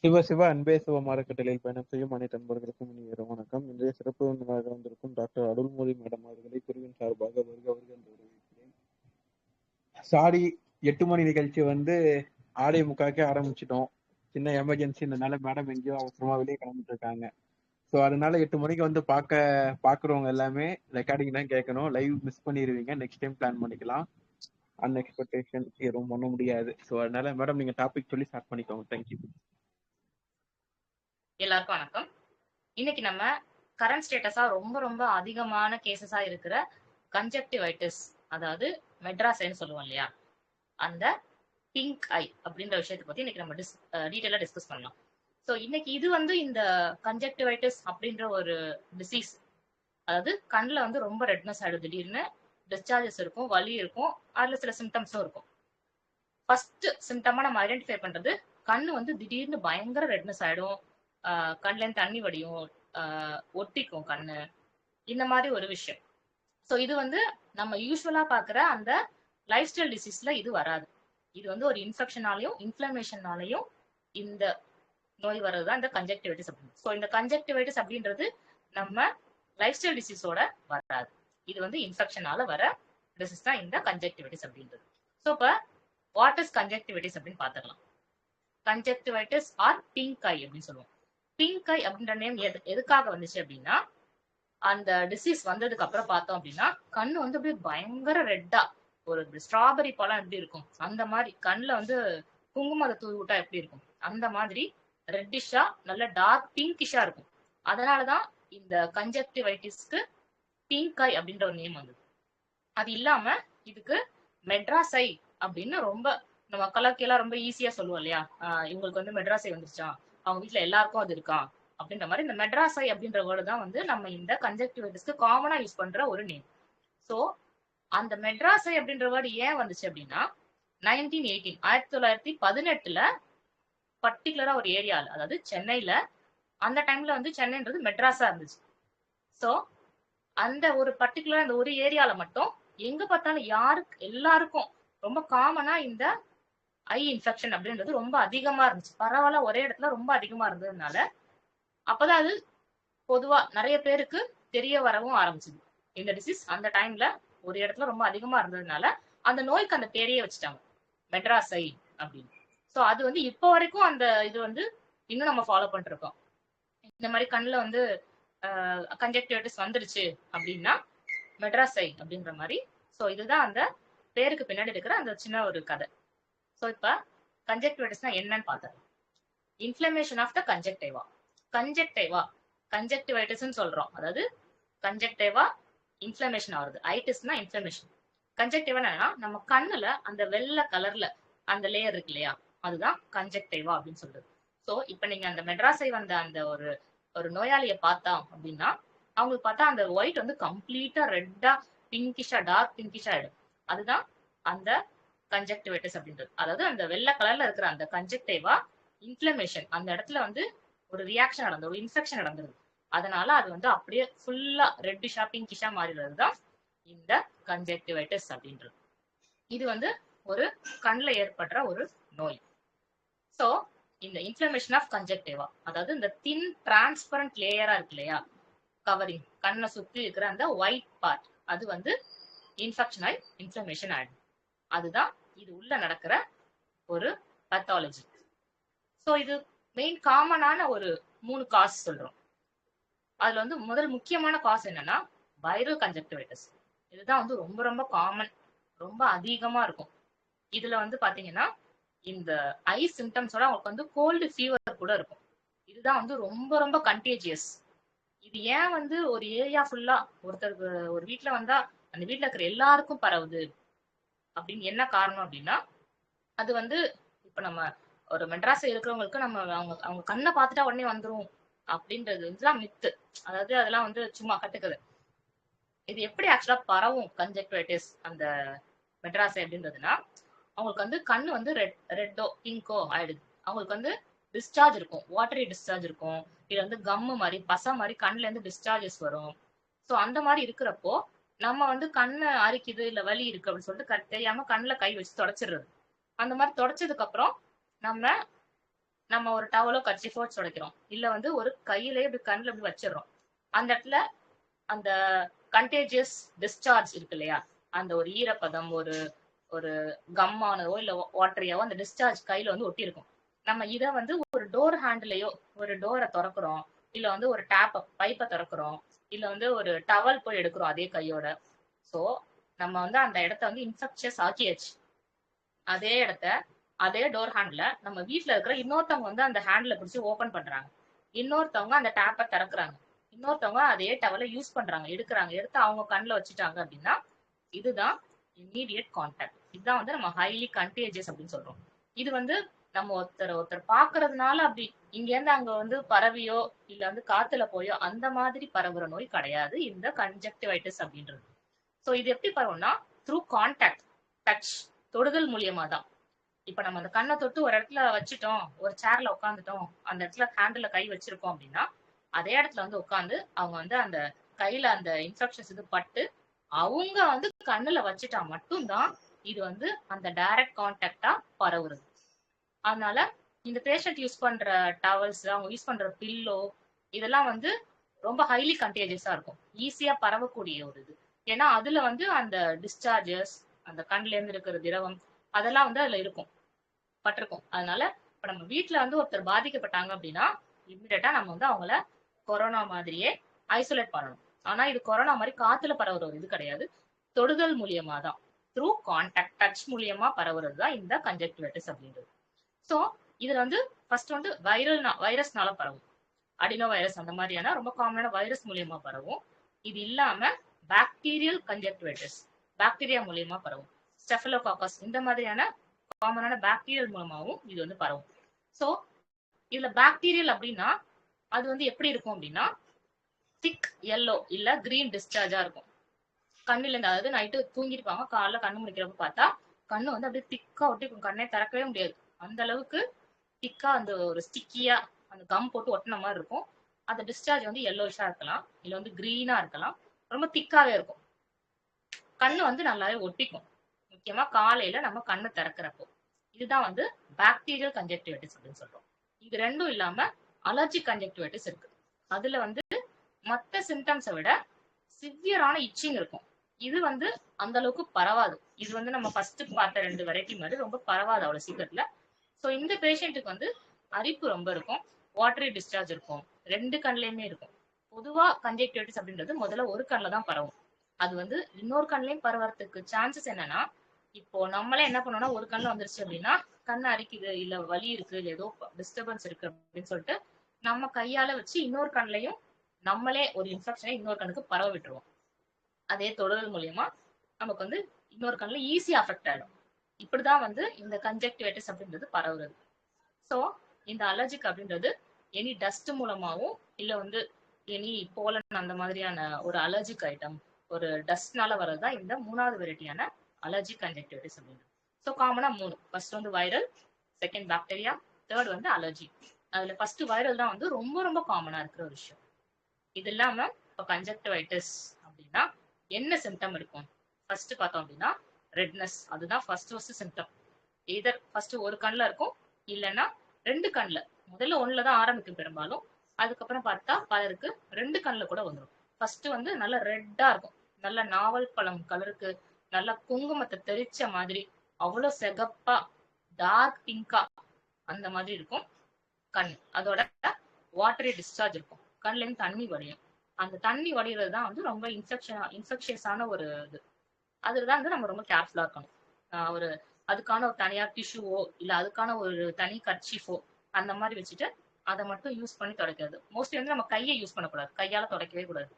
சிவ சிவ அன்பே சிவ அறக்கட்டளையில் பயணம் செய்யும் அனைத்து நண்பர்களுக்கும் இனிய வணக்கம். இன்றைய சிறப்பு விருந்தினராக வந்திருக்கும் டாக்டர் அருள்மொழி மேடம் அவர்களை பிரிவின் சார்பாக வருக வருக என்று வரவேற்கிறேன். சாரி, 8 மணி நிகழ்ச்சி ஆடை முக்காக்கே ஆரம்பிச்சிட்டோம். சின்ன எமர்ஜென்சினால மேடம் எங்கேயோ அவசரமா வெளியே கிளம்பிட்டு இருக்காங்க. ஸோ அதனால 8 மணிக்கு பாக்குறவங்க எல்லாமே ரெக்கார்டிங் தான் கேட்கணும். லைவ் மிஸ் பண்ணிடுவீங்க. நெக்ஸ்ட் டைம் பிளான் பண்ணிக்கலாம். அன்எக்ஸ்பெக்டேஷன் எதுவும் பண்ண முடியாது. ஸோ அதனால மேடம் நீங்க டாபிக் சொல்லி ஸ்டார்ட் பண்ணிக்கோங்க. தேங்க்யூ. எல்லாருக்கும் வணக்கம். இன்னைக்கு நம்ம கரண்ட் ஸ்டேட்டஸா ரொம்ப ரொம்ப அதிகமான கேசஸா இருக்கிற கன்ஜக்டிவைட்டிஸ், அதாவது மெட்ராஸ்ன்னு சொல்லுவோம் இல்லையா, அந்த பிங்க் ஐ அப்படின்ற விஷயத்தை பத்தி இன்னைக்கு நம்ம டீட்டெயிலா டிஸ்கஸ் பண்ணலாம். ஸோ இன்னைக்கு இது இந்த கன்ஜக்டிவைட்டிஸ் அப்படின்ற ஒரு டிசீஸ், அதாவது கண்ணில் ரொம்ப ரெட்னஸ் ஆயிடும். திடீர்னு டிஸ்சார்ஜஸ் இருக்கும், வலி இருக்கும், அதுல சில சிம்டம்ஸும் இருக்கும். ஃபர்ஸ்ட் சிம்டமா நம்ம ஐடென்டிஃபை பண்றது, கண்ணு திடீர்னு பயங்கர ரெட்னஸ் ஆயிடும், கண்ணுல தண்ணி வடியும், ஒட்டிக்கும் கண்ணு, இந்த மாதிரி ஒரு விஷயம். ஸோ இது நம்ம யூஸ்வலா பாக்குற அந்த லைஃப் ஸ்டைல் டிசீஸ்ல இது வராது. இது ஒரு இன்ஃபெக்ஷனாலையும் இன்ஃபிளமேஷனாலையும் இந்த நோய் வர்றதுதான் இந்த கன்ஜக்டிவைட்டிஸ் அப்படின்னு. ஸோ இந்த கன்ஜக்டிவைட்டிஸ் அப்படின்றது நம்ம லைஃப் ஸ்டைல் டிசீஸோட வராது. இது இன்ஃபெக்ஷனால வர டிசீஸ் தான் இந்த கன்ஜக்டிவைட்டிஸ் அப்படின்றது. ஸோ இப்போ வாட் இஸ் கன்ஜக்டிவைட்டிஸ் அப்படின்னு பாத்துக்கலாம். கன்ஜக்டிவைட்டிஸ் ஆர் பிங்க் ஐ அப்படின்னு சொல்லுவோம். பிங்க் ஐ அப்படின்ற நேம் எதுக்காக வந்துச்சு அப்படின்னா, அந்த டிசீஸ் வந்ததுக்கு அப்புறம் பார்த்தோம் அப்படின்னா கண்ணு அப்படியே பயங்கர ரெட்டா, ஒரு ஸ்ட்ராபெரி பழம் எப்படி இருக்கும் அந்த மாதிரி கண்ணுல குங்குமத்தை தூவி விட்டா எப்படி இருக்கும் அந்த மாதிரி ரெட்டிஷா நல்ல டார்க் பிங்கிஷா இருக்கும். அதனாலதான் இந்த கன்ஜக்டிவைட்டிஸ்க்கு பிங்க் ஐ அப்படின்ற ஒரு நேம் வந்தது. அது இல்லாம இதுக்கு மெட்ராஸ் ஐ அப்படின்னு ரொம்ப நம்ம கலர்க்கெல்லாம் ரொம்ப ஈஸியா சொல்லுவோம் இல்லையா, இவங்களுக்கு மெட்ராஸ் ஐ வந்துருச்சா, அவங்க வீட்டுல எல்லாருக்கும் அது இருக்கா அப்படின்ற மாதிரி இந்த மெட்ராஸ் ஐ அப்படின்ற வேர்டு தான் நம்ம இந்த கன்ஜக்டிவைட்டிஸ்க்கு காமனா யூஸ் பண்ற ஒரு நேம். சோ அந்த மெட்ராஸ் ஐ அப்படின்ற வேர்டு ஏன் வந்துச்சு அப்படின்னா, 1918 பர்டிகுலரா ஒரு ஏரியால, அதாவது சென்னையில, அந்த டைம்ல சென்னைன்றது மெட்ராஸா இருந்துச்சு. சோ அந்த ஒரு பர்டிகுலர் அந்த ஒரு ஏரியால மட்டும் எங்க பார்த்தாலும் எல்லாருக்கும் ரொம்ப காமனா இந்த ஐ இன்ஃபெக்ஷன் அப்படின்றது ரொம்ப அதிகமா இருந்துச்சு. பரவாயில்ல, ஒரே இடத்துல ரொம்ப அதிகமா இருந்ததுனால அப்பதான் அது பொதுவா நிறைய பேருக்கு தெரிய வரவும் ஆரம்பிச்சது. இந்த டிசீஸ் அந்த டைம்ல ஒரு இடத்துல ரொம்ப அதிகமா இருந்ததுனால அந்த நோய்க்கு அந்த பேரையே வச்சுட்டாங்க, மெட்ராஸ் ஐ அப்படின்னு. சோ அது இப்போ வரைக்கும் அந்த இது இன்னும் நம்ம ஃபாலோ பண்ணிட்டு இருக்கோம். இந்த மாதிரி கண்ணுல கன்ஜக்டிவைட்டிஸ் வந்துருச்சு அப்படின்னா மெட்ராஸ் ஐ அப்படின்ற மாதிரி. சோ இதுதான் அந்த பேருக்கு பின்னாடி இருக்கிற அந்த சின்ன ஒரு கதை. சோ இப்ப கன்ஜக்டிவைட்டிஸ்னா என்னன்னு பார்த்தோம். Inflammation of the conjunctiva. Conjunctivitis சொல்றோம், அதாவது கன்ஜக்டைவா இன்ஃபிளமேஷன் ஆகுது. ஐட்டிஸ்னா இன்ஃபிளமேஷன். கன்ஜக்டிவா என்னன்னா நம்ம கண்ணுல அந்த வெள்ளை கலர்ல அந்த லேயர் இருக்கு இல்லையா, அதுதான் கன்ஜக்டைவா அப்படின்னு சொல்றது. சோ இப்ப நீங்க அந்த மெட்ராஸை வந்த அந்த ஒரு நோயாளிய பார்த்தா அப்படின்னா, அவங்களுக்கு பார்த்தா அந்த ஒயிட் கம்ப்ளீட்டா ரெட்டா பிங்கிஷா டார்க் பிங்கிஷா ஆயிடும். அதுதான் அந்த கன்ஜக்டிவைட்டிஸ் அப்படின்றது. அதாவது அந்த வெள்ளை கலர்ல இருக்கிற அந்த கன்ஜக்டைவா இன்ஃபிளமேஷன், அந்த இடத்துல ஒரு ரியாக்ஷன் நடந்தது, ஒரு இன்ஃபெக்ஷன் நடந்தது. அதனால அது அப்படியே ஃபுல்லா ரெட்டிஷா பிங்கிஷா மாறிடுறதுதான் இந்த கன்ஜக்டிவைட்டிஸ் அப்படின்றது. இது ஒரு கண்ணுல ஏற்படுற ஒரு நோய். சோ இந்த இன்ஃபிளமேஷன் ஆஃப் கன்ஜக்டிவா, அதாவது இந்த தின் டிரான்ஸ்பரண்ட் லேயரா இருக்கு இல்லையா, கவரிங் கண்ணை சுத்தி இருக்கிற அந்த ஒயிட் பார்ட், அது இன்ஃபெக்ஷன் ஆகி இன்ஃபிளமேஷன் ஆயிடும். அதுதான் இது உள்ள நடக்கிற ஒரு பேத்தாலஜி. சோ இது மெயின் காமனான ஒரு 3 காஸ் சொல்றோம். அதுல முதல் முக்கியமான காஸ் என்னன்னா வைரல் கன்ஜக்டிவைட்டிஸ். இதுதான் ரொம்ப ரொம்ப காமன், ரொம்ப அதிகமா இருக்கும். இதுல பாத்தீங்கன்னா இந்த ஐ சிம்டம்ஸோட அவங்களுக்கு கோல்டு ஃபீவர் கூட இருக்கும். இதுதான் ரொம்ப ரொம்ப கண்டேஜியஸ். இது ஏன் ஒரு ஏரியா ஃபுல்லா ஒருத்தருக்கு ஒரு வீட்டுல வந்தா அந்த வீட்டுல இருக்கிற எல்லாருக்கும் பரவுது அப்படின்னு என்ன காரணம் அப்படின்னா, அது இப்ப நம்ம ஒரு மெட்ராஸ் இருக்கிறவங்களுக்கு நம்ம அவங்க கண்ணை பார்த்துட்டா உடனே வந்துரும் அப்படின்றது மித்து. அதாவது அதெல்லாம் சும்மா கட்டுக்குது. இது எப்படி ஆக்சுவலா பரவும் கன்ஜக்டிவைட்டிஸ் அந்த மெட்ராஸ் அப்படின்றதுன்னா, அவங்களுக்கு கண்ணு ரெட்டோ பிங்கோ ஆயிடுது. அவங்களுக்கு டிஸ்சார்ஜ் இருக்கும், வாட்டரி டிஸ்சார்ஜ் இருக்கும், இது கம்மு மாதிரி பசை மாதிரி கண்ணுல இருந்து டிஸ்சார்ஜஸ் வரும். சோ அந்த மாதிரி இருக்கிறப்போ நம்ம கண்ணு அரிக்குது இல்ல வலி இருக்கு அப்படின்னு சொல்லிட்டு தெரியாம கண்ணுல கை வச்சு தொடச்சிடுறது. அந்த மாதிரி தொடச்சதுக்கு அப்புறம் நம்ம நம்ம ஒரு டவலோ கர்ச்சீஃபோ துடைக்கிறோம், இல்ல வந்து ஒரு கையிலேயே இப்படி கண்ணுல இப்படி வச்சிடுறோம், அந்த இடத்துல அந்த கண்டேஜியஸ் டிஸ்சார்ஜ் இருக்கு இல்லையா, அந்த ஒரு ஈரப்பதம், ஒரு ஒரு கம்மானவோ இல்ல வாட்டரியாவோ அந்த டிஸ்சார்ஜ் கையில வந்து ஒட்டி இருக்கும். நம்ம இத வந்து ஒரு டோர் ஹேண்டிலையோ, ஒரு டோரை திறக்கிறோம், இல்ல வந்து ஒரு டேப்ப பைப்பை திறக்கிறோம், இல்ல வந்து ஒரு டவல் போய் எடுக்கிறோம் அதே கையோட. சோ நம்ம வந்து அந்த இடத்த வந்து இன்ஃபெக்ஷஸ் ஆக்கியாச்சு. அதே இடத்த அதே டோர் ஹேண்ட்ல நம்ம வீட்ல இருக்கிற இன்னொருத்தவங்க வந்து அந்த ஹேண்ட்ல பிடிச்சி ஓபன் பண்றாங்க, இன்னொருத்தவங்க அந்த டேப்பை திறக்கிறாங்க, இன்னொருத்தவங்க அதே டவலை யூஸ் பண்றாங்க, எடுக்கிறாங்க, எடுத்து அவங்க கண்ணுல வச்சுட்டாங்க அப்படின்னா இதுதான் இம்மீடியட் கான்டாக்ட். இதுதான் வந்து நம்ம ஹைலி கண்டேஜியஸ் அப்படின்னு சொல்றோம். இது வந்து நம்ம ஒருத்தர் பாக்குறதுனால அப்படி இங்க இருந்து அங்க வந்து பரவியோ இல்ல வந்து காத்துல போயோ அந்த மாதிரி பரவுற நோய் கிடையாது இந்த கன்ஜக்டிவைட்டிஸ் அப்படின்றது. சோ இது எப்படி பரவும்னா த்ரூ கான்டாக்ட், டச், தொடுதல் மூலியமா தான். இப்ப நம்ம அந்த கண்ணை தொட்டு ஒரு இடத்துல வச்சுட்டோம், ஒரு சேர்ல உட்காந்துட்டோம், அந்த இடத்துல ஹேண்டில் கை வச்சிருக்கோம் அப்படின்னா அதே இடத்துல வந்து உட்காந்து அவங்க வந்து அந்த கையில அந்த இன்ஃபெக்ஷன்ஸ் இது பட்டு அவங்க வந்து கண்ணுல வச்சுட்டா மட்டும்தான் இது வந்து அந்த டைரக்ட் கான்டாக்டா பரவுறது. அதனால இந்த பேஷண்ட் யூஸ் பண்ற டவல்ஸ், அவங்க யூஸ் பண்ற பில்லோ இதெல்லாம் வந்து ரொம்ப ஹைலி கண்டேஜியஸா இருக்கும், ஈஸியா பரவக்கூடிய ஒரு இது. ஏன்னா அதுல வந்து அந்த டிஸ்சார்ஜஸ், அந்த கண்ணுல இருந்து இருக்கிற திரவம் அதெல்லாம் வந்து அதுல இருக்கும், பட்டிருக்கும். அதனால இப்ப நம்ம வீட்டுல வந்து ஒருத்தர் பாதிக்கப்பட்டாங்க அப்படின்னா இம்மிடியட்டா நம்ம வந்து அவங்கள கொரோனா மாதிரியே ஐசோலேட் பண்ணணும். ஆனா இது கொரோனா மாதிரி காத்துல பரவுற ஒரு இது கிடையாது, தொடுதல் மூலியமா தான், த்ரூ கான்டாக்ட், டச் மூலியமா பரவுறது தான் இந்த கன்ஜக்டிவைட்டிஸ் அப்படின்றது. சோ இதுல வந்து ஃபர்ஸ்ட் வந்து வைரஸ்னால பரவும், அடினோ வைரஸ் அந்த மாதிரியான ரொம்ப காமனான வைரஸ் மூலியமா பரவும். இது இல்லாம பாக்டீரியல் கன்ஜக்டிவைட்டிஸ், பாக்டீரியா மூலியமா பரவும், ஸ்டெஃபலோகாக்கஸ் இந்த மாதிரியான காமனான பாக்டீரியல் மூலமாவும் இது வந்து பரவும். சோ இதுல பாக்டீரியல் அப்படின்னா அது வந்து எப்படி இருக்கும் அப்படின்னா திக் எல்லோ இல்ல கிரீன் டிஸ்சார்ஜா இருக்கும் கண்ணுல இருந்து. அதாவது நைட்டு தூங்கிருப்பாங்க, காலைல கண்ணு முடிக்கிறப்ப பார்த்தா கண்ணு வந்து அப்படியே திக்கா ஒட்டிக்கும், கண்ணே திறக்கவே முடியாது, அந்த அளவுக்கு திக்கா அந்த ஒரு ஸ்டிக்கியா அந்த கம் போட்டு ஒட்டின மாதிரி இருக்கும். அந்த டிஸ்சார்ஜ் வந்து எல்லோஷா இருக்கலாம், இல்ல வந்து கிரீனா இருக்கலாம், ரொம்ப திக்காவே இருக்கும், கண்ணு வந்து நல்லாவே ஒட்டிக்கும், முக்கியமா காலையில நம்ம கண்ணு திறக்கிறப்போ. இதுதான் வந்து பாக்டீரியல் கன்ஜக்டிவைட்டிஸ் அப்படின்னு சொல்றோம். இது ரெண்டும் இல்லாம அலர்ஜிக் கன்ஜக்டிவைட்டிஸ் இருக்கு. அதுல வந்து மத்த சிம்டம்ஸை விட சிவியரான இச்சிங் இருக்கும். இது வந்து அந்த அளவுக்கு பரவாது. இது வந்து நம்ம ஃபர்ஸ்ட் பார்த்த 2 வெரைட்டி மாதிரி ரொம்ப பரவாது அவ்வளவு சீக்கிரத்துல. ஸோ இந்த பேஷண்ட்டுக்கு வந்து அரிப்பு ரொம்ப இருக்கும், வாட்டரி டிஸ்சார்ஜ் இருக்கும், 2 கண்ணுலயுமே இருக்கும். பொதுவா கன்ஜக்டிவைட்டிஸ் அப்படின்றது முதல்ல ஒரு கண்ணில் தான் பரவும். அது வந்து இன்னொரு கண்ணுலயும் பரவறதுக்கு சான்சஸ் என்னன்னா, இப்போ நம்மளே என்ன பண்ணோம்னா ஒரு கண்ணுல வந்துருச்சு அப்படின்னா கண்ணு அரிக்குது இல்ல வலி இருக்கு இல்ல ஏதோ டிஸ்டர்பன்ஸ் இருக்கு அப்படின்னு சொல்லிட்டு நம்ம கையால வச்சு இன்னொரு கண்ணுலயும் நம்மளே ஒரு இன்ஃபெக்ஷனை இன்னொரு கண்ணுக்கு பரவ விட்டுருவோம். அதே தொடர்பு மூலியமா நமக்கு வந்து இன்னொரு கண்ணுல ஈஸியா அஃபெக்ட் ஆயிடும். இப்படிதான் வந்து இந்த கன்ஜக்டிவைட்டிஸ் அப்படின்றது பரவுறது. ஸோ இந்த அலர்ஜிக் அப்படின்றது எனி டஸ்ட் மூலமாவும் இல்ல வந்து எனி போலன் அந்த மாதிரியான ஒரு அலர்ஜிக் ஐட்டம், ஒரு டஸ்ட்னால வர்றதுதான் இந்த 3வது வெரைட்டியான அலர்ஜிக் கன்ஜக்டிவைட்டிஸ் அப்படின்றது. ஸோ காமனா 3, ஃபர்ஸ்ட் வந்து வைரல், செகண்ட் பாக்டீரியா, தேர்ட் வந்து அலர்ஜி. அதுல ஃபர்ஸ்ட் வைரல் தான் வந்து ரொம்ப ரொம்ப காமனா இருக்கிற ஒரு விஷயம். இது இல்லாம இப்போ கன்ஜக்டிவைட்டிஸ் அப்படின்னா என்ன சிம்டம் இருக்கும்? ஃபர்ஸ்ட் பார்த்தோம் அப்படின்னா ரெட்னஸ், அதுதான் ஃபர்ஸ்ட் சிம்டம். எதர் ஃபர்ஸ்ட் ஒரு கண்ணுல இருக்கும், இல்லைன்னா 2 கண்ணுல. முதல்ல ஒண்ணுல தான் ஆரம்பிக்கும் பெரும்பாலும், அதுக்கப்புறம் பார்த்தா பலருக்கு 2 கண்ணுல கூட வந்துடும். ஃபர்ஸ்ட் வந்து நல்ல ரெட்டா இருக்கும், நல்ல நாவல் பழம் கலருக்கு, நல்ல குங்குமத்தை தெரிச்ச மாதிரி, அவ்வளவு சிகப்பா டார்க் பிங்கா அந்த மாதிரி இருக்கும் கண். அதோட வாட்டரி டிஸ்சார்ஜ் இருக்கும், கண்ணுல இருந்து தண்ணி வடியும். அந்த தண்ணி வடிகிறது தான் வந்து ரொம்ப இன்ஃபெக்ஷியஸான ஒரு இது. அதுதான் வந்து நம்ம ரொம்ப கேர்ஃபுல்லா இருக்கணும். ஒரு அதுக்கான ஒரு தனியா டிஷ்யூவோ இல்ல அதுக்கான ஒரு தனி கர்ச்சீஃபோ அந்த மாதிரி வச்சுட்டு அதை மட்டும் யூஸ் பண்ணி துடைக்கிறது. மோஸ்ட்லி வந்து நம்ம கையை யூஸ் பண்ணக்கூடாது, கையால துடைக்கவே கூடாது.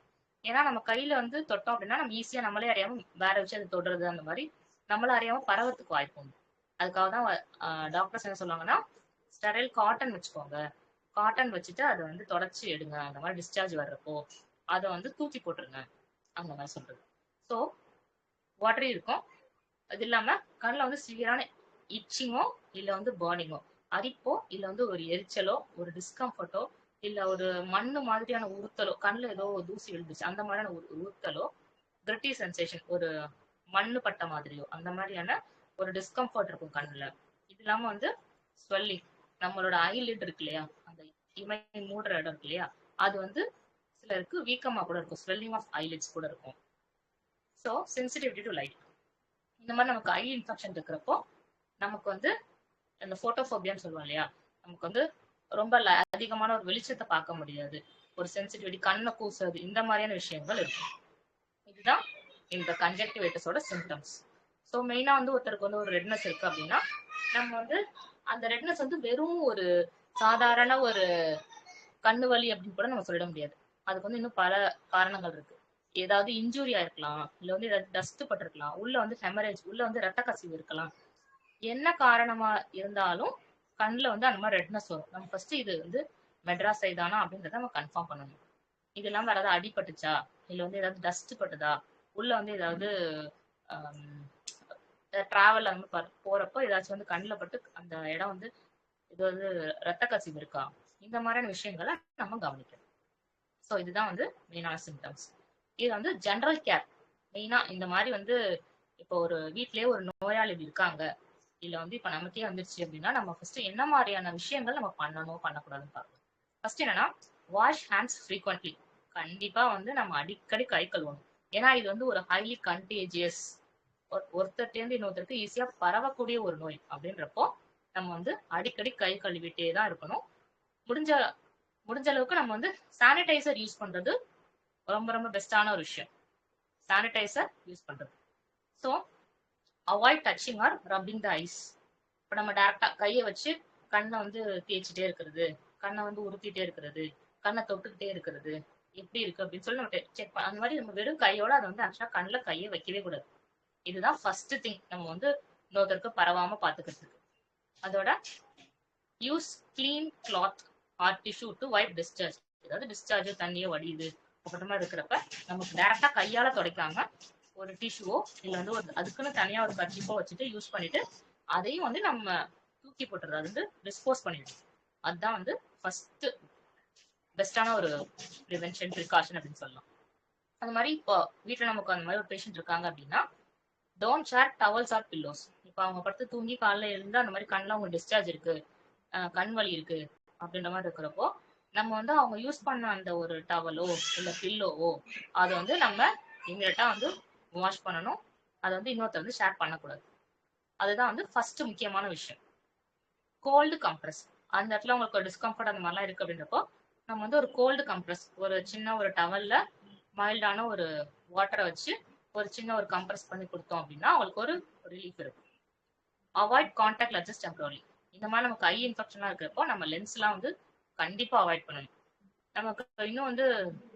ஏன்னா நம்ம கையில வந்து தொட்டோம் அப்படின்னா நம்ம ஈஸியா நம்மளே அறியாம வேற வச்சு அதை தொடுறது அந்த மாதிரி நம்மள அறியாம பரவத்துக்கு வாய்ப்பு உண்டு. அதுக்காக தான் டாக்டர்ஸ் என்ன சொல்லுவாங்கன்னா ஸ்டெரைல் காட்டன் வச்சுக்கோங்க, காட்டன் வச்சுட்டு அதை வந்து தொடச்சி எடுங்க, அந்த மாதிரி டிஸ்சார்ஜ் வர்றப்போ அதை வந்து தூக்கி போட்டுருங்க அந்த மாதிரி சொல்றது. ஸோ வாட்டரி இருக்கும். அது இல்லாம கண்ணில் வந்து சிவியரான இச்சிங்கோ இல்ல வந்து பர்னிங்கோ, அரிப்போ இல்ல வந்து ஒரு எரிச்சலோ ஒரு டிஸ்கம்ஃபர்ட்டோ இல்ல ஒரு மண்ணு மாதிரியான உறுத்தலோ, கண்ணுல ஏதோ தூசி விழுந்துச்சு அந்த மாதிரியான ஒரு உறுத்தலோ, கிரிட்டி சென்சேஷன் ஒரு மண்ணு பட்ட மாதிரியோ அந்த மாதிரியான ஒரு டிஸ்கம்ஃபர்ட் இருக்கும் கண்ணுல. இது இல்லாம வந்து ஸ்வெல்லிங், நம்மளோட ஐலிட் இருக்கு இல்லையா, அந்த இமை மூடுற இடம் இருக்கு இல்லையா, அது வந்து சிலருக்கு வீக்கமா கூட இருக்கும், ஸ்வெல்லிங் ஆஃப் ஐலிட்ஸ் கூட இருக்கும். So sensitivity to light. இந்த மாதிரி நமக்கு ஐ இன்ஃபெக்ஷன் இருக்கிறப்போ நமக்கு வந்து இந்த போட்டோஃபோபியான்னு சொல்லுவோம் இல்லையா, நமக்கு வந்து ரொம்ப அதிகமான ஒரு வெளிச்சத்தை பார்க்க முடியாது, ஒரு சென்சிட்டிவிட்டி, கண்ணை கூசுறது, இந்த மாதிரியான விஷயங்கள் இருக்கும். இதுதான் இந்த கன்ஜக்டிவைட்டிஸோட சிம்டம்ஸ். ஸோ மெயினா வந்து ஒருத்தருக்கு வந்து ஒரு ரெட்னஸ் இருக்கு அப்படின்னா நம்ம வந்து அந்த ரெட்னஸ் வந்து வெறும் ஒரு சாதாரண ஒரு கண்ணு வலி அப்படின்னு கூட நம்ம சொல்லிட முடியாது. அதுக்கு வந்து இன்னும் பல காரணங்கள் இருக்கு. ஏதாவது இன்ஜூரி ஆயிருக்கலாம், இல்ல வந்து ஏதாவது டஸ்ட் பட்டிருக்கலாம், உள்ள வந்து ஹெமரேஜ், உள்ள வந்து ரத்த கசிவு இருக்கலாம். என்ன காரணமா இருந்தாலும் கண்ணுல வந்து அந்த மாதிரி ரெட்னஸ் வரும். நம்ம ஃபர்ஸ்ட் இது வந்து மெட்ராஸ் சைதானா அப்படின்றத நம்ம கன்ஃபார்ம் பண்ணணும். இது இல்லாம வேற ஏதாவது அடிபட்டுச்சா, இல்ல வந்து ஏதாவது டஸ்ட் பட்டுதா, உள்ள வந்து ஏதாவது டிராவல் அந்த மாதிரி போறப்போ ஏதாச்சும் வந்து கண்ணில் பட்டு அந்த இடம் வந்து இது வந்து ரத்த கசிவு இருக்கா, இந்த மாதிரியான விஷயங்களை நம்ம கவனிக்கணும். ஸோ இதுதான் வந்து மெயினான சிம்டம்ஸ். இது வந்து ஜென்ரல் கேர். மெயினா இந்த மாதிரி வந்து இப்போ ஒரு வீட்லயே ஒரு நோயாளி இருக்காங்க, இல்ல வந்து இப்ப நமக்கே வந்துருச்சு அப்படின்னா நம்ம ஃபர்ஸ்ட் என்ன மாதிரியான விஷயங்கள் நம்ம பண்ணணும் பண்ணக்கூடாதுன்னு பார்க்கணும். ஃபர்ஸ்ட் என்னன்னா, வாஷ் ஹேண்ட்ஸ் ஃப்ரீக்வெண்ட்லி. கண்டிப்பா வந்து நம்ம அடிக்கடி கை கழுவணும். ஏன்னா இது வந்து ஒரு ஹைலி கண்டேஜியஸ், ஒருத்தர்ட்டேருந்து இன்னொருத்தருக்கு ஈஸியா பரவக்கூடிய ஒரு நோய் அப்படின்றப்போ நம்ம வந்து அடிக்கடி கை கழுவிட்டே தான் இருக்கணும். முடிஞ்ச முடிஞ்ச அளவுக்கு நம்ம வந்து சானிடைசர் யூஸ் பண்றது ரொம்ப ரொம்ப பெஸ்டான ஒரு விஷயம். சானிடைசர் யூஸ் பண்றது. So avoid touching or rubbing the eyes. இப்போ நம்ம டேரக்டா கையை வச்சு கண்ணை வந்து தேய்ச்சிட்டே இருக்கிறது, கண்ணை வந்து உறுத்திட்டே இருக்கிறது, கண்ணை தொட்டுக்கிட்டே இருக்கிறது, எப்படி இருக்கு அப்படின்னு சொல்லி நம்ம செக் அந்த மாதிரி நம்ம வெறும் கையோட அதை வந்து ஆக்சுவலா கண்ணில் கையை வைக்கவே கூடாது. இதுதான் ஃபர்ஸ்ட் திங் நம்ம வந்து இன்னொருத்தருக்கு பரவாம பாத்துக்கிறதுக்கு. அதோட use clean cloth R tissue to vibe discharge. ஏதாவது டிஸ்சார்ஜ் தண்ணியோ வடியுது அப்புறமா இருக்கிறப்ப நமக்கு டேரக்டா கையால துடைக்காம ஒரு டிஷ்யூவோ இல்ல வந்து ஒரு அதுக்குன்னு தனியா ஒரு கர்ச்சீஃபோ வச்சுட்டு யூஸ் பண்ணிட்டு அதையும் வந்து நம்ம தூக்கி போட்டுறது, அது வந்து டிஸ்போஸ் பண்ணிடுறோம். அதுதான் வந்து ஃபர்ஸ்ட் பெஸ்டான ஒரு ப்ரிவென்ஷன் ப்ரிகாஷன் அப்படின்னு சொல்லலாம். அந்த மாதிரி இப்போ வீட்டுல நமக்கு அந்த மாதிரி ஒரு பேஷண்ட் இருக்காங்க அப்படின்னா don't share towels or pillows. இப்போ அவங்க படுத்து தூங்கி காலைல எழுந்து அந்த மாதிரி கண்ணில் அவங்க டிஸ்சார்ஜ் இருக்கு, கண் வலி இருக்கு அப்படின்ற மாதிரி இருக்கிறப்போ நம்ம வந்து அவங்க யூஸ் பண்ண அந்த ஒரு டவலோ இல்லை பில்லோவோ அதை வந்து நம்ம இமீடியட்டா வந்து வாஷ் பண்ணணும். அதை வந்து இன்னொருத்தர் வந்து ஷேர் பண்ணக்கூடாது. அதுதான் வந்து ஃபர்ஸ்ட் முக்கியமான விஷயம். Cold compress. அந்த இடத்துல உங்களுக்கு டிஸ்கம்ஃபர்ட் அந்த மாதிரிலாம் இருக்கு அப்படின்றப்போ நம்ம வந்து ஒரு கோல்டு கம்ப்ரஸ், ஒரு சின்ன ஒரு டவல்ல மைல்டான ஒரு வாட்டரை வச்சு ஒரு சின்ன ஒரு கம்ப்ரஸ் பண்ணி கொடுத்தோம் அப்படின்னா அவங்களுக்கு ஒரு ரிலீஃப் இருக்கும். Avoid contact lenses temporary. இந்த மாதிரி நமக்கு ஐ இன்ஃபெக்ஷன்லாம் இருக்கிறப்போ நம்ம லென்ஸ்லாம் வந்து கண்டிப்பா அவாய்ட் பண்ணணும். நமக்கு இன்னும் வந்து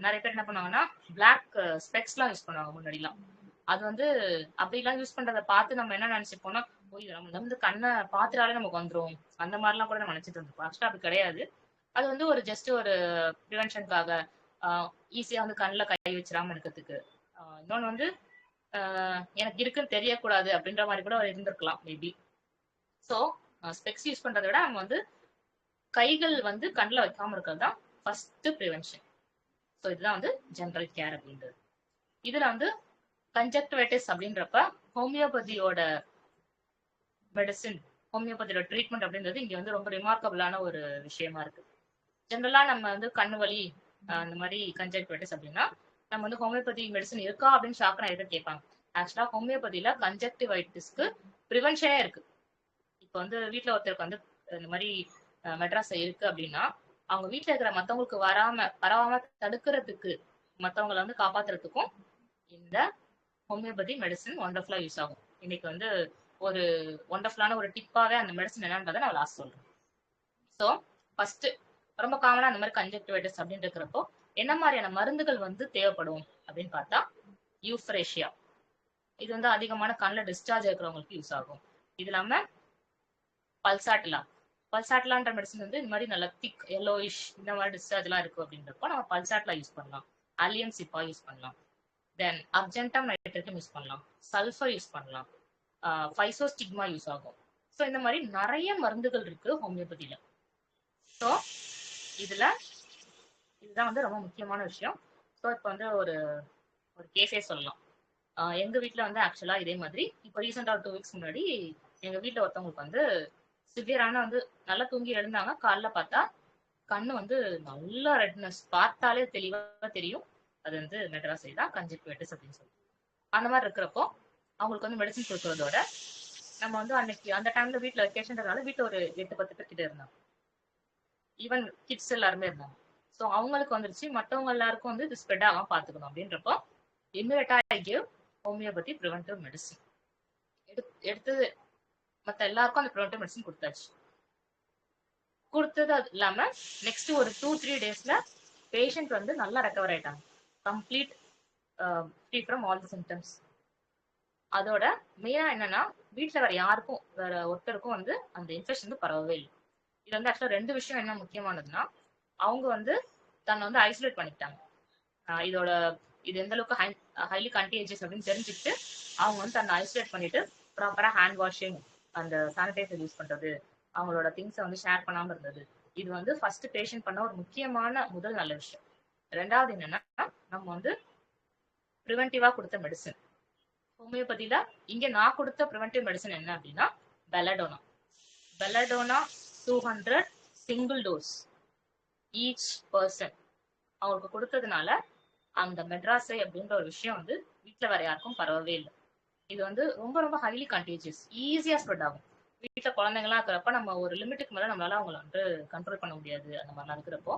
நிறைய பேர் என்ன பண்ணுவாங்கன்னா பிளாக் ஸ்பெக்ஸ்லாம் யூஸ் பண்ணுவாங்க முன்னாடிலாம். அது வந்து அப்படிலாம் யூஸ் பண்றதை பார்த்து நம்ம என்ன நினைச்சுப்போம்னா, நம்ம வந்து கண்ணை பார்த்துட்டாலே நமக்கு வந்துடும், அந்த மாதிரிலாம் கூட நம்ம நினைச்சிட்டு இருந்தோம். ஆக்சுவலா அப்படி கிடையாது. அது வந்து ஒரு ஜஸ்ட் ஒரு ப்ரிவென்ஷனுக்காக, ஈஸியா வந்து கண்ணில் கை வச்சிடாம இருக்கிறதுக்கு. இன்னொன்று வந்து எனக்கு இருக்குன்னு தெரியக்கூடாது அப்படின்ற மாதிரி கூட இருந்திருக்கலாம் மேபி. ஸோ ஸ்பெக்ஸ் யூஸ் பண்றதை விட நம்ம வந்து கைகள் வந்து கண்ணில் வைக்காம இருக்கிறது தான் ஃபர்ஸ்ட் ப்ரிவென்ஷன். ஸோ இதுதான் வந்து ஜென்ரல் கேர் அப்படின்றது. இதுல வந்து கன்ஜக்டிவைட்டிஸ் அப்படின்றப்ப ஹோமியோபதியோட மெடிசின், ஹோமியோபதியோட ட்ரீட்மெண்ட் அப்படின்றது இங்க வந்து ரொம்ப ரிமார்க்கபிளான ஒரு விஷயமா இருக்கு. ஜென்ரலா நம்ம வந்து கண்ணு வலி அந்த மாதிரி கன்ஜக்டிவைட்டிஸ் அப்படின்னா நம்ம வந்து ஹோமியோபதி மெடிசன் இருக்கா அப்படின்னு ஷாக் நிறைய பேர் கேட்பாங்க. ஆக்சுவலா ஹோமியோபதியில கன்ஜக்டிவைட்டிஸ்க்கு ப்ரிவென்ஷனே இருக்கு. இப்போ வந்து வீட்டுல ஒருத்தருக்கு வந்து இந்த மாதிரி மெட்ராஸ் இருக்கு அப்படின்னா அவங்க வீட்டுல இருக்கிற மத்தவங்களுக்கு பரவாம தடுக்கிறதுக்கு, மத்தவங்களை வந்து காப்பாத்துறதுக்கும் இந்த ஹோமியோபதி மெடிசன் ஒண்டர்ஃபுல்லா யூஸ் ஆகும். இன்னைக்கு வந்து ஒரு ஒண்டர்ஃபுல்லான ஒரு டிப்பாவே அந்த மெடிசன் என்னன்றதை நான் லாஸ்ட் சொல்றேன். ஸோ ஃபர்ஸ்ட் ரொம்ப காமனா அந்த மாதிரி கன்ஜக்டிவைட்டிஸ் அப்படின்னு இருக்கிறப்போ என்ன மாதிரியான மருந்துகள் வந்து தேவைப்படும் அப்படின்னு பார்த்தா யூஃப்ரேஷியா. இது வந்து அதிகமான கண்ணில் டிஸ்சார்ஜ் இருக்கிறவங்களுக்கு யூஸ் ஆகும். இது இல்லாம பல்சாட்லான்ற மெடிசன் வந்து இந்த மாதிரி நல்ல திக் எல்லோயிஷ் இந்த மாதிரி டிஸ்சார்ஜ் எல்லாம் இருக்கு அப்படின்றப்போ நம்ம பல்சாட்லா யூஸ் பண்ணலாம். அலியன் சிப்பா யூஸ் பண்ணலாம். தென் அர்ஜென்டம் நைட்ரேட்டும் யூஸ் பண்ணலாம். சல்ஃபர் யூஸ் பண்ணலாம். ஃபைசோஸ்டிக்மா யூஸ் ஆகும். ஸோ இந்த மாதிரி நிறைய மருந்துகள் இருக்கு ஹோமியோபதியில. ஸோ இதுதான் வந்து ரொம்ப முக்கியமான விஷயம். ஸோ இப்போ வந்து ஒரு கேஸே சொல்லலாம். எங்க வீட்டில் வந்து ஆக்சுவலா இதே மாதிரி இப்போ ரீசெண்டாக 2 வீக்ஸ் முன்னாடி எங்க வீட்டில் ஒருத்தவங்களுக்கு வந்து சிவியரான வந்து நல்லா தூங்கி எழுந்தாங்க. காலைல பார்த்தா கண்ணு வந்து நல்லா ரெட்னஸ், பார்த்தாலே தெளிவா தெரியும். அது வந்து மெட்ராஸை தான் கன்ஜக்டிவைட்டிஸ் அப்படின்னு சொல்லி. அந்த மாதிரி இருக்கிறப்போ அவங்களுக்கு வந்து மெடிசன் கொடுக்கறதோட நம்ம வந்து அன்னைக்கு அந்த டைம்ல வீட்டுல வெக்கேஷன்றதுனால வீட்டுல ஒரு 8-10 பேர் கிட்ட இருந்தாங்க. ஈவன் கிட்ஸ் எல்லாருமே இருந்தாங்க. ஸோ அவங்களுக்கு வந்துருச்சு, மற்றவங்க எல்லாருக்கும் வந்து இது ஸ்ப்ரெட் ஆகாம பாத்துக்கணும் அப்படின்றப்போ இம்மிடியட்டா I give homeopathy preventive medicine. எடுத்தது மற்ற எல்லாருக்கும் அந்த ப்ரிவென்டிவ் மெடிசன் கொடுத்தாச்சு. கொடுத்தது அது இல்லாம நெக்ஸ்ட் ஒரு 2-3 டேஸ்ல பேஷண்ட் வந்து நல்லா ரெக்கவர் ஆயிட்டாங்க. Complete free from all the symptoms. அதோட மெயினா என்னன்னா வீட்டுல வேற யாருக்கும் வேற ஒருத்தருக்கும் வந்து அந்த இன்ஃபெக்ஷன் வந்து பரவவே இல்லை. இது வந்து ஆக்சுவலா 2 விஷயம் என்ன முக்கியமானதுன்னா, அவங்க வந்து தன்னை வந்து ஐசோலேட் பண்ணிக்கிட்டாங்க. இதோட இது எந்த அளவுக்கு ஹைலி கண்டிஜியஸ் அப்படின்னு தெரிஞ்சுக்கிட்டு அவங்க வந்து தன்னை ஐசோலேட் பண்ணிட்டு ப்ராப்பரா ஹேண்ட் வாஷிங், அந்த சானிடைசர் யூஸ் பண்றது, அவங்களோட திங்ஸை வந்து ஷேர் பண்ணாம இருந்தது. இது வந்து ஃபர்ஸ்ட் பேஷண்ட் பண்ண ஒரு முக்கியமான முதல் நல்ல விஷயம். ரெண்டாவது என்னன்னா, நம்ம வந்து ப்ரிவென்டிவா கொடுத்த மெடிசன் ஹோமியோபதியில இங்க நான் கொடுத்த ப்ரிவென்டிவ் மெடிசன் என்ன அப்படின்னா belladonna. Belladonna 200 single dose each person அவங்களுக்கு கொடுத்ததுனால அந்த மெட்ராஸை அப்படின்ற ஒரு விஷயம் வந்து வீட்டுல வேற யாருக்கும் பரவவே இல்லை. இது வந்து ரொம்ப ரொம்ப ஹைலி கண்டேஜியஸ், ஈஸியா ஸ்ப்ரெட் ஆகும். வீட்டுல குழந்தைங்களாம் இருக்கிறப்ப நம்ம ஒரு லிமிட்டுக்கு மேல நம்மளால அவங்கள வந்து கண்ட்ரோல் பண்ண முடியாது அந்த மாதிரிலாம் இருக்கிறப்போ.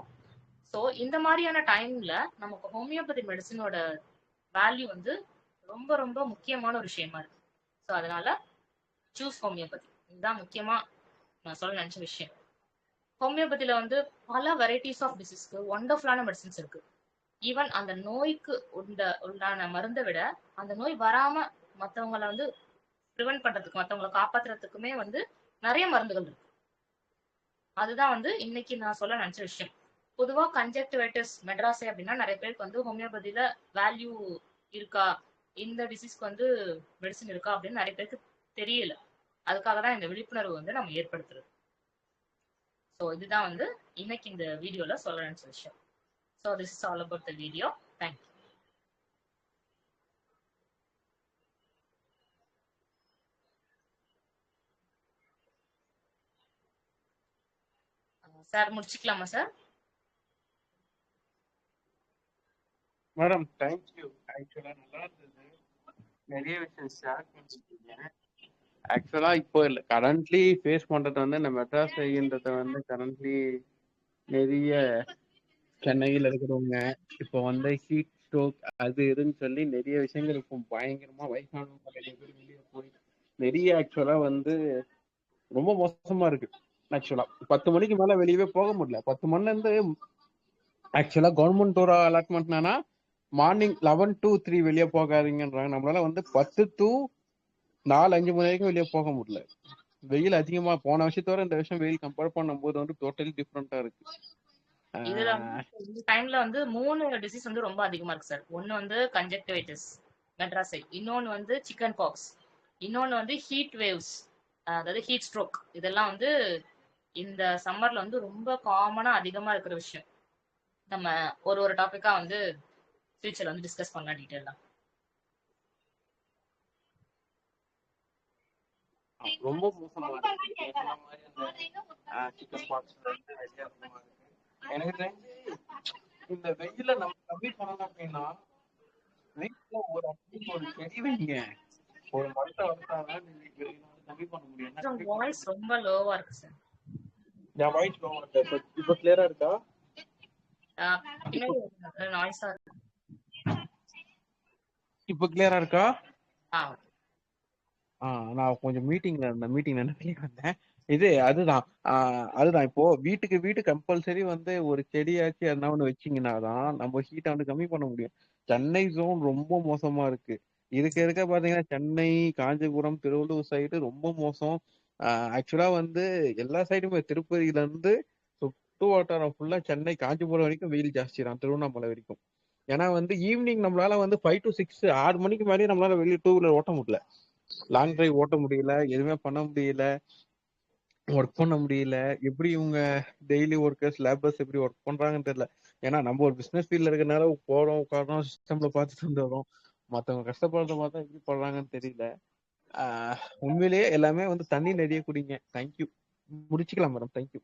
ஸோ இந்த மாதிரியான டைம்ல நமக்கு ஹோமியோபதி மெடிசனோட வேல்யூ வந்து ரொம்ப ரொம்ப முக்கியமான ஒரு விஷயமா இருக்கு. ஸோ அதனால சூஸ் ஹோமியோபதி. இதுதான் முக்கியமா நான் சொல்ல நினைச்ச விஷயம். ஹோமியோபதியில வந்து பல வெரைட்டிஸ் ஆஃப் டிசீஸ்க்கு ஒண்டர்ஃபுல்லான மெடிசன்ஸ் இருக்கு. ஈவன் அந்த நோய்க்கு உண்டான மருந்தை விட அந்த நோய் வராம மற்றவங்களை வந்து ப்ரிவென்ட் பண்றதுக்கு, மற்றவங்களை காப்பாத்துறதுக்குமே வந்து நிறைய மருந்துகள் இருக்கு. அதுதான் வந்து இன்னைக்கு நான் சொல்ல நினைச்ச விஷயம். பொதுவா கன்ஜக்டிவைட்டிஸ் மெட்ராஸை அப்படின்னா நிறைய பேருக்கு வந்து ஹோமியோபதியில வேல்யூ இருக்கா, இந்த டிசீஸ்க்கு வந்து மெடிசன் இருக்கா அப்படின்னு நிறைய பேருக்கு தெரியல. அதுக்காக தான் இந்த விழிப்புணர்வு வந்து நம்ம ஏற்படுத்துறது. ஸோ இதுதான் வந்து இன்னைக்கு இந்த வீடியோல சொல்ல நினைச்ச விஷயம். So this is all about the video. Thank you. Sir முடிச்சுக்கலாமா சார்? Madam thank you. ஆக்சுவலா நல்லா இருந்தது, நிறைய விஷயம் ஷேர் பண்ணிருக்கீங்க. ஆக்சுவலா இப்போ இல்லை, கரண்ட்லி ஃபேஸ் பண்றது வந்து இந்த மெட்ராஸ் செய்கின்றத வந்து கரண்ட்லி நிறைய சென்னையில் இருக்கிறவங்க இப்போ வந்து ஹீட் ஸ்ட்ரோக் அது இதுன்னு சொல்லி நிறைய விஷயங்கள் இப்போ பயங்கரமா வயசானவங்க நிறைய பேர் வெளியே போய் நிறைய ஆக்சுவலா வந்து ரொம்ப மோசமா இருக்கு. ஆக்சுவலா 10 மணிக்கு மேல வெளியவே போக முடியல. 10 மணில இருந்து ஆக்சுவலா கவர்மெண்ட் ஒரு அலாட்மெண்ட்னா மார்னிங் 11 to 3 வெளியே போகாதீங்கன்றாங்க. நம்மளால வந்து 10 to 4-5 மணி வரைக்கும் வெளியே போக முடியல. வெயில் அதிகமா போன வருஷத்தோட இந்த வருஷம் வெயில் கம்பேர் பண்ணும்போது வந்து டோட்டலி டிஃப்ரெண்டா இருக்கு. இதுல இந்த டைம்ல வந்து 3 டிசீஸ் வந்து ரொம்ப அதிகமா இருக்கு சார். ஒன்னு வந்து கன்ஜக்டிவைட்டிஸ் மெட்ராஸை, இன்னொன்னு வந்து சிக்கன் பாக்ஸ், இன்னொன்னு வந்து ஹீட் வேவ்ஸ், அதாவது ஹீட் ஸ்ட்ரோக். இதெல்லாம் வந்து இந்த சம்மர்ல வந்து ரொம்ப காமனா அதிகமா இருக்கிற விஷயம். நம்ம ஒரு டாபிக்கா வந்து ஃபியூச்சர்ல வந்து டிஸ்கஸ் பண்ணலாம் டீடைலா. ரொம்ப மோசமா இருக்கு. சிக்கன் பாக்ஸ் வந்து நிறைய அதிகமா இருக்கு. எனக்கு தெரிஞ்சு இந்த வெயில நம்ம கம்மி பண்ணணும் அப்படின்னா வீட்டுல ஒரு அட்லீஸ்ட் ஒரு செடி வைங்க, ஒரு மரத்தை வளர்த்தாங்க நீங்க கம்மி பண்ண முடியும். வாய்ஸ் ரொம்ப லோவா இருக்கு சார். என் வாய்ஸ் லோவா இருக்கு. இப்ப கிளியரா இருக்கா? பின்னாடி நாய்ஸா இருக்கு. இப்ப கிளியரா இருக்கா? ஆ நான் கொஞ்சம் மீட்டிங்ல இருந்தேன், மீட்டிங்ல என்ன வெளியே வந்தேன். அதுதான் இப்போ வீட்டுக்கு வீட்டு கம்பல்சரி வந்து ஒரு செடியாச்சும் எதனா ஒண்ணு வச்சீங்கன்னாதான் நம்ம ஹீட்டை வந்து கம்மி பண்ண முடியும். சென்னை ஜோன் ரொம்ப மோசமா இருக்கு. இருக்க பாத்தீங்கன்னா சென்னை, காஞ்சிபுரம், திருவள்ளூர் சைடு ரொம்ப மோசம். ஆக்சுவலா வந்து எல்லா சைடுமே திருப்பதியில இருந்து சுட்டு வட்டாரம் ஃபுல்லா சென்னை காஞ்சிபுரம் வரைக்கும் வெயில் ஜாஸ்தி தான், திருவண்ணாமலை வரைக்கும். ஏன்னா வந்து ஈவினிங் நம்மளால வந்து 5 to 6 6 மணிக்கு மேலேயே நம்மளால வெளியே 2 வீலர் ஓட்ட முடியல, லாங் டிரைவ் ஓட்ட முடியல, எதுவுமே பண்ண முடியல, ஒர்க் பண்ண முடியல. எப்படி இவங்க டெய்லி ஒர்க்கர்ஸ் லேபர்ஸ் எப்படி ஒர்க் பண்றாங்கன்னு தெரியல. ஏன்னா நம்ம ஒரு பிசினஸ் ஃபீல்ட்ல இருக்கனால போறோம் உட்காரோம் சிஸ்டம்ல பார்த்துட்டு வந்துடுறோம். மற்றவங்க கஷ்டப்படுறத பார்த்தா எப்படி பண்றாங்கன்னு தெரியல. உண்மையிலேயே எல்லாமே வந்து தண்ணி நிறைய குடிங்க. தேங்க்யூ. முடிச்சுக்கலாம் மேடம். தேங்க்யூ.